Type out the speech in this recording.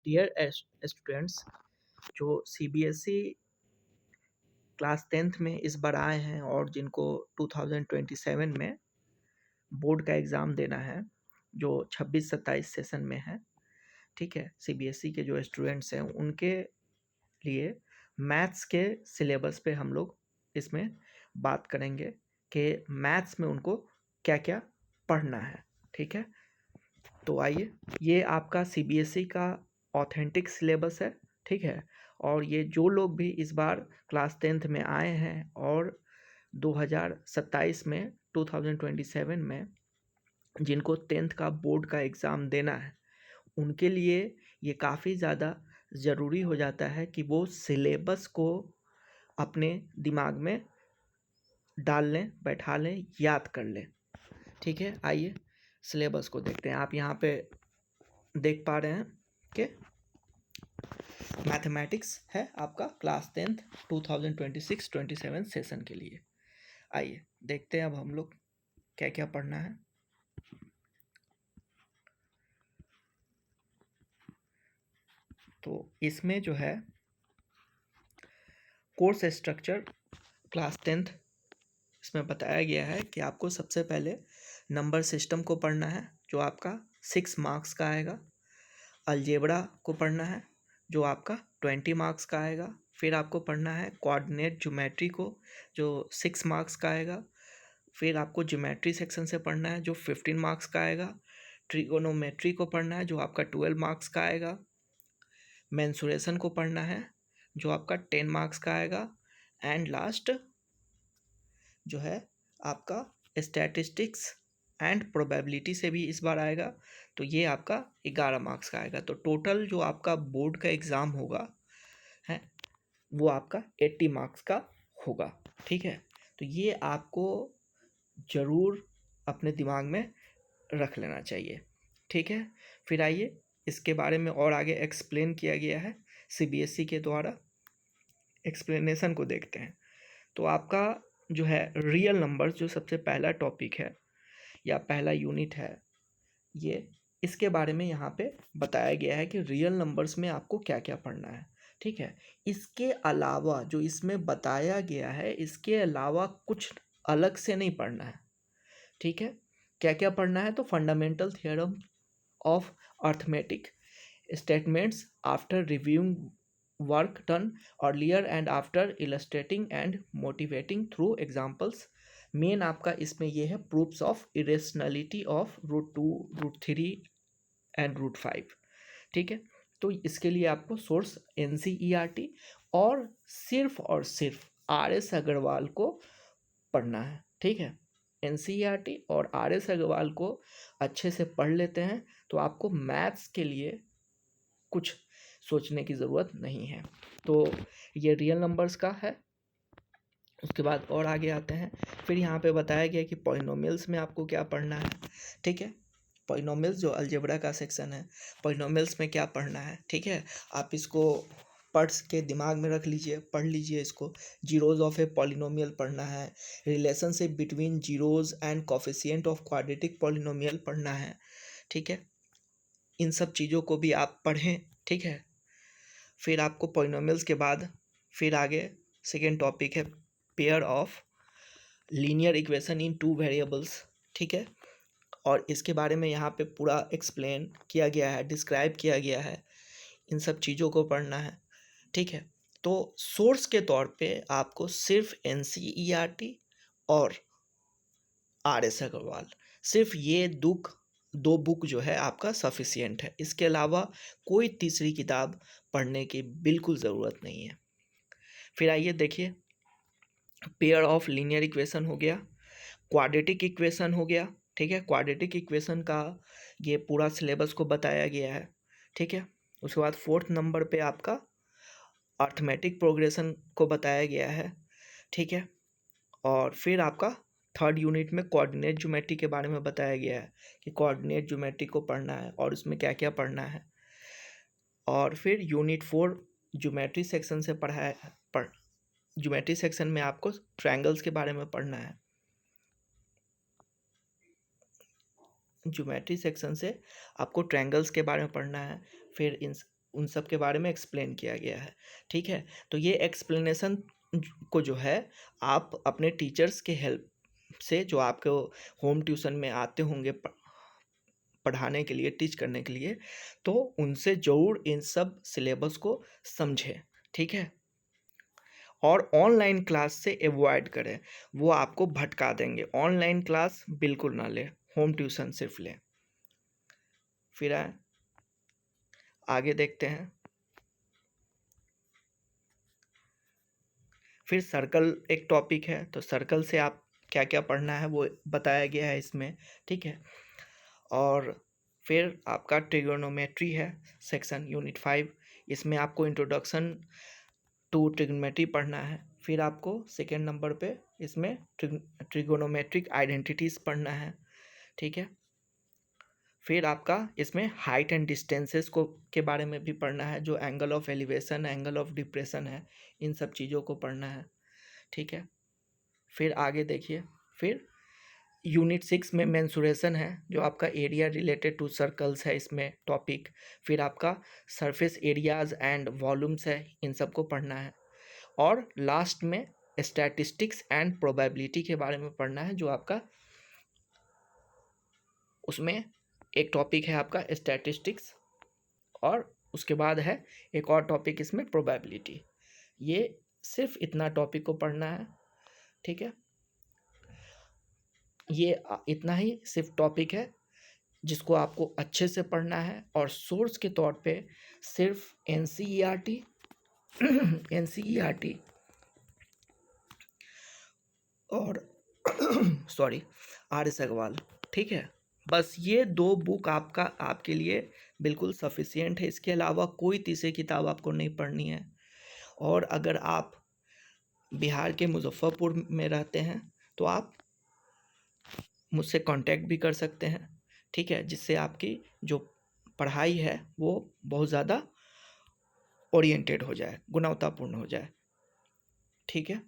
Dear students, जो CBSE class 10th में इस बार आए हैं और जिनको 2027 में बोर्ड का एग्ज़ाम देना है, जो 26-27 सेशन में है, ठीक है। सीबीएसई के जो स्टूडेंट्स हैं उनके लिए मैथ्स के सिलेबस पे हम लोग इसमें बात करेंगे कि मैथ्स में उनको क्या क्या पढ़ना है, ठीक है। तो आइए, ये आपका सीबीएसई का ऑथेंटिक सिलेबस है, ठीक है। और ये जो लोग भी इस बार क्लास 10th में आए हैं और 2027 में 2027 में जिनको 10th का बोर्ड का एग्ज़ाम देना है, उनके लिए ये काफ़ी ज़्यादा ज़रूरी हो जाता है कि वो सिलेबस को अपने दिमाग में डाल लें, बैठा लें, याद कर लें, ठीक है। आइए सिलेबस को देखते हैं। आप यहाँ पे देख पा रहे हैं कि मैथमेटिक्स है आपका क्लास 10th 2026-27 सेशन के लिए। आइए देखते हैं अब हम लोग क्या क्या पढ़ना है। तो इसमें जो है कोर्स स्ट्रक्चर क्लास 10th इसमें बताया गया है कि आपको सबसे पहले नंबर सिस्टम को पढ़ना है, जो आपका 6 मार्क्स का आएगा। अलजेब्रा को पढ़ना है, जो आपका 20 मार्क्स का आएगा। फिर आपको पढ़ना है कोऑर्डिनेट ज्योमेट्री को, जो 6 मार्क्स का आएगा। फिर आपको ज्योमेट्री सेक्शन से पढ़ना है, जो 15 मार्क्स का आएगा। ट्रिगोनोमेट्री को पढ़ना है, जो आपका 12 मार्क्स का आएगा। मेंसुरेशन को पढ़ना है, जो आपका 10 मार्क्स का आएगा। एंड लास्ट जो है आपका स्टैटिस्टिक्स एंड प्रोबेबिलिटी से भी इस बार आएगा, तो ये आपका 11 मार्क्स का आएगा। तो टोटल जो आपका बोर्ड का एग्ज़ाम होगा है वो आपका 80 मार्क्स का होगा, ठीक है। तो ये आपको ज़रूर अपने दिमाग में रख लेना चाहिए, ठीक है। फिर आइए इसके बारे में और आगे एक्सप्लेन किया गया है सीबीएसई के द्वारा, एक्सप्लेनेशन को देखते हैं। तो आपका जो है रियल नंबर्स, जो सबसे पहला टॉपिक है या पहला यूनिट है, ये इसके बारे में यहाँ पे बताया गया है कि रियल नंबर्स में आपको क्या क्या पढ़ना है, ठीक है। इसके अलावा जो इसमें बताया गया है, इसके अलावा कुछ अलग से नहीं पढ़ना है, ठीक है। क्या क्या पढ़ना है? तो fundamental theorem of arithmetic statements after reviewing work done earlier and after illustrating and motivating through examples. Main आपका इसमें ये है proofs of irrationality of √2, √3 and √5, ठीक है। तो इसके लिए आपको सोर्स एनसीईआरटी और सिर्फ आर.एस. अग्रवाल को पढ़ना है, ठीक है। एनसीईआरटी और आर.एस. अग्रवाल को अच्छे से पढ़ लेते हैं तो आपको मैथ्स के लिए कुछ सोचने की ज़रूरत नहीं है। तो ये रियल नंबर्स का है। उसके बाद और आगे आते हैं। फिर यहाँ पे बताया गया कि पॉलिनोमियल्स में आपको क्या पढ़ना है, ठीक है। पॉलिनोमियल्स जो अलजेब्रा का सेक्शन है, पॉलिनोमियल्स में क्या पढ़ना है, ठीक है। आप इसको पढ़ के दिमाग में रख लीजिए, पढ़ लीजिए इसको। जीरोज ऑफ ए पॉलिनोमियल पढ़ना है, relationship between zeros and coefficient of quadratic polynomial पढ़ना है, ठीक है। इन सब चीज़ों को भी आप पढ़ें, ठीक है। फिर आपको पॉलिनोमियल्स के बाद फिर आगे सेकेंड टॉपिक है pair of linear equation in 2 variables, ठीक है। और इसके बारे में यहाँ पे पूरा एक्सप्लेन किया गया है, डिस्क्राइब किया गया है। इन सब चीज़ों को पढ़ना है, ठीक है। तो सोर्स के तौर पे आपको सिर्फ एनसीईआरटी और आर.एस. अग्रवाल, सिर्फ ये दो बुक जो है आपका सफिशियंट है। इसके अलावा कोई तीसरी किताब पढ़ने की बिल्कुल ज़रूरत नहीं है। फिर आइए देखिए, पेयर ऑफ लीनियर इक्वेशन हो गया, क्वाड्रेटिक इक्वेशन हो गया, ठीक है। क्वाड्रेटिक इक्वेशन का ये पूरा सिलेबस को बताया गया है, ठीक है। उसके बाद 4th नंबर पे आपका अर्थमेटिक प्रोग्रेशन को बताया गया है, ठीक है। और फिर आपका 3rd यूनिट में कोऑर्डिनेट ज्योमेट्री के बारे में बताया गया है कि कोऑर्डिनेट ज्योमेट्री को पढ़ना है और उसमें क्या क्या पढ़ना है। और फिर यूनिट 4 ज्योमेट्री सेक्शन से ज्योमेट्री सेक्शन में आपको ट्रायंगल्स के बारे में पढ़ना है। ज्योमेट्री सेक्शन से आपको ट्रायंगल्स के बारे में पढ़ना है। फिर उन सब के बारे में एक्सप्लेन किया गया है। ठीक है, तो ये एक्सप्लेनेशन को जो है आप अपने टीचर्स के हेल्प से, जो आपके होम ट्यूशन में आते होंगे पढ़ाने के लिए, टीच करने के लिए, तो उनसे ज़रूर इन सब सिलेबस को समझें। ठीक है, और ऑनलाइन क्लास से अवॉइड करें, वो आपको भटका देंगे। ऑनलाइन क्लास बिल्कुल ना लें, होम ट्यूशन सिर्फ लें। फिर आगे देखते हैं। फिर सर्कल एक टॉपिक है, तो सर्कल से आप क्या क्या पढ़ना है वो बताया गया है इसमें। ठीक है, और फिर आपका ट्रिगोनोमेट्री है, सेक्शन यूनिट 5। इसमें आपको इंट्रोडक्शन टू ट्रिग्नोमेट्री पढ़ना है। फिर आपको सेकेंड नंबर पे इसमें ट्रिगोनोमेट्रिक आइडेंटिटीज़ पढ़ना है। ठीक है, फिर आपका इसमें हाइट एंड डिस्टेंसेस को के बारे में भी पढ़ना है, जो angle of elevation, angle of depression है, इन सब चीज़ों को पढ़ना है। ठीक है, फिर आगे देखिए। फिर यूनिट 6 में मेंसुरेशन है, जो आपका एरिया रिलेटेड टू सर्कल्स है इसमें टॉपिक। फिर आपका सरफेस एरियाज एंड वॉल्यूम्स है, इन सबको पढ़ना है। और लास्ट में स्टैटिस्टिक्स एंड प्रोबेबिलिटी के बारे में पढ़ना है, जो आपका उसमें एक टॉपिक है आपका स्टैटिस्टिक्स, और उसके बाद है एक और टॉपिक इसमें प्रोबेबिलिटी। ये सिर्फ इतना टॉपिक को पढ़ना है। ठीक है, ये इतना ही सिर्फ टॉपिक है जिसको आपको अच्छे से पढ़ना है। और सोर्स के तौर पे सिर्फ एनसीईआरटी एनसीईआरटी और सॉरी आर.एस. अग्रवाल। ठीक है, बस ये 2 बुक आपके लिए बिल्कुल सफिशियंट है। इसके अलावा कोई तीसरी किताब आपको नहीं पढ़नी है। और अगर आप बिहार के मुजफ्फरपुर में रहते हैं तो आप मुझसे कांटेक्ट भी कर सकते हैं। ठीक है, जिससे आपकी जो पढ़ाई है वो बहुत ज़्यादा ओरिएंटेड हो जाए, गुणवत्तापूर्ण हो जाए। ठीक है।